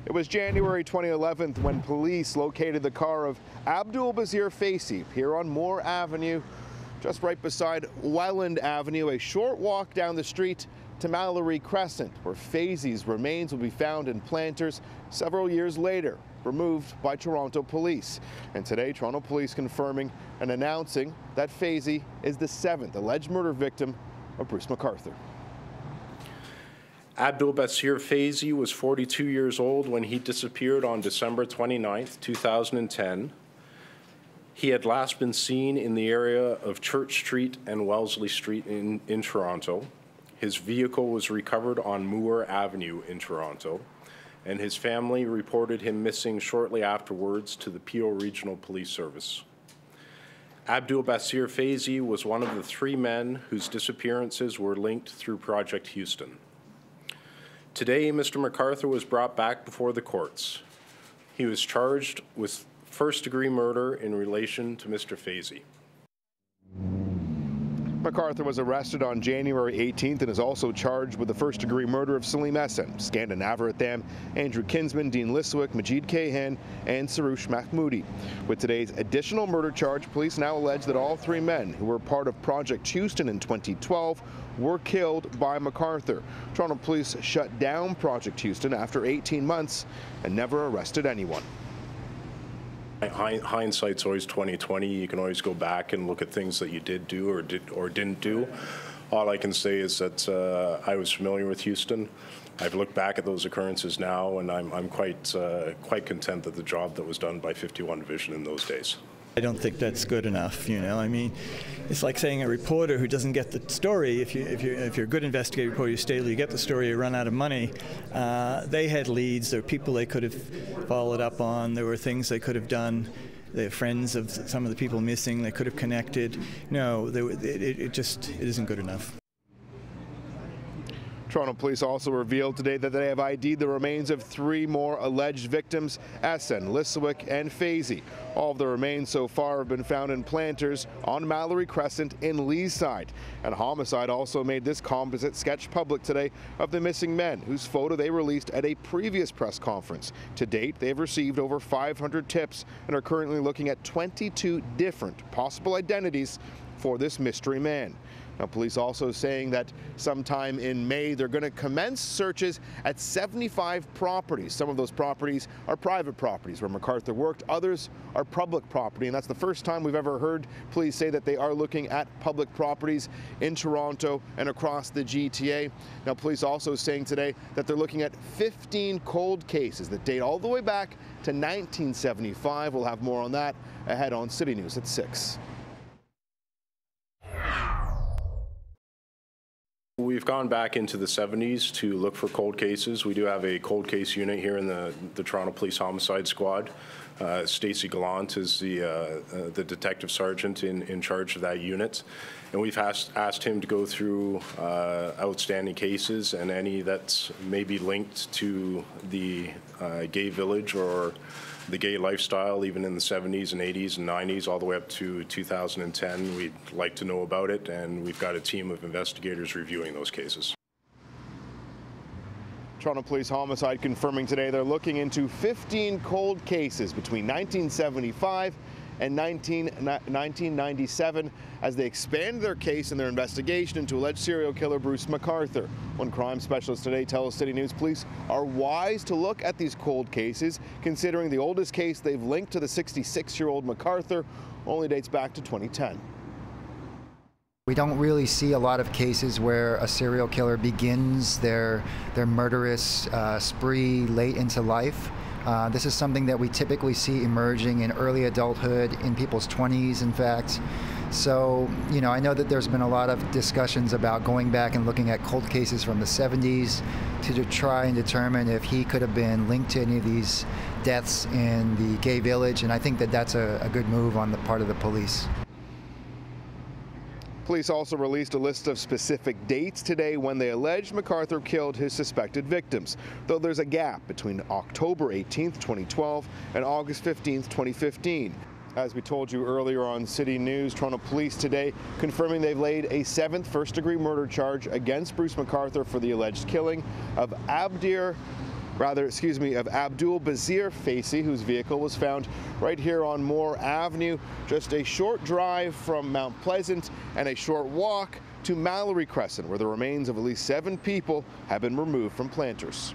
It was January 2011 when police located the car of Abdul Basir Faisi here on Moore Avenue, just right beside Welland Avenue, a short walk down the street to Mallory Crescent, where Faisi's remains will be found in planters several years later, removed by Toronto police. And today, Toronto police confirming and announcing that Faisi is the 7th alleged murder victim of Bruce McArthur. Abdul Basir Faisi was 42 years old when he disappeared on December 29, 2010. He had last been seen in the area of Church Street and Wellesley Street in Toronto. His vehicle was recovered on Moore Avenue in Toronto, and his family reported him missing shortly afterwards to the Peel Regional Police Service. Abdul Basir Faisi was one of the 3 men whose disappearances were linked through Project Houston. Today, Mr. McArthur was brought back before the courts. He was charged with first-degree murder in relation to Mr. Faisi. McArthur was arrested on January 18th and is also charged with the first-degree murder of Salim Esen, Skandon Avaratham, Andrew Kinsman, Dean Liswick, Majid Kahan, and Sarush Mahmoudi. With today's additional murder charge, police now allege that all 3 men who were part of Project Houston in 2012 were killed by McArthur. Toronto police shut down Project Houston after 18 months and never arrested anyone. Hindsight's always 20/20. You can always go back and look at things that you did do or didn't do. All I can say is that I was familiar with Houston. I've looked back at those occurrences now, and I'm quite content that the job that was done by 51 Division in those days. I don't think that's good enough, you know. I mean, it's like saying a reporter who doesn't get the story. If you're a good investigative reporter, you stay, you get the story, you run out of money. They had leads. There were people they could have followed up on. There were things they could have done. They're friends of some of the people missing. They could have connected. No, it isn't good enough. Toronto police also revealed today that they have ID'd the remains of 3 more alleged victims, Esen, Liswick, and Faisi. All of the remains so far have been found in planters on Mallory Crescent in Leaside. And Homicide also made this composite sketch public today of the missing men, whose photo they released at a previous press conference. To date, they've received over 500 tips and are currently looking at 22 different possible identities for this mystery man. Now, police also saying that sometime in May, they're going to commence searches at 75 properties. Some of those properties are private properties where McArthur worked. Others are public property, and that's the first time we've ever heard police say that they are looking at public properties in Toronto and across the GTA. Now, police also saying today that they're looking at 15 cold cases that date all the way back to 1975. We'll have more on that ahead on City News at 6. We've gone back into the 70s to look for cold cases. We do have a cold case unit here in the Toronto Police Homicide Squad. Stacey Gallant is the detective sergeant in charge of that unit. And we've asked him to go through outstanding cases and any that may be linked to the gay village or the gay lifestyle, even in the 70s and 80s and 90s, all the way up to 2010. We'd like to know about it, and we've got a team of investigators reviewing those cases. Toronto Police Homicide confirming today they're looking into 15 cold cases between 1975 and 1997 as they expand their case and their investigation into alleged serial killer Bruce McArthur. One crime specialist today tells City News police are wise to look at these cold cases, considering the oldest case they've linked to the 66-year-old McArthur only dates back to 2010. We don't really see a lot of cases where a serial killer begins their murderous spree late into life. This is something that we typically see emerging in early adulthood, in people's 20s, in fact. So, you know, I know that there's been a lot of discussions about going back and looking at cold cases from the 70s to try and determine if he could have been linked to any of these deaths in the gay village, and I think that that's a good move on the part of the police. Police also released a list of specific dates today when they allege McArthur killed his suspected victims, though there's a gap between October 18th, 2012 and August 15th, 2015. As we told you earlier on City News, Toronto Police today confirming they've laid a 7th first-degree murder charge against Bruce McArthur for the alleged killing of Abdir of Abdul Bazir Faisi, whose vehicle was found right here on Moore Avenue, just a short drive from Mount Pleasant and a short walk to Mallory Crescent, where the remains of at least 7 people have been removed from planters.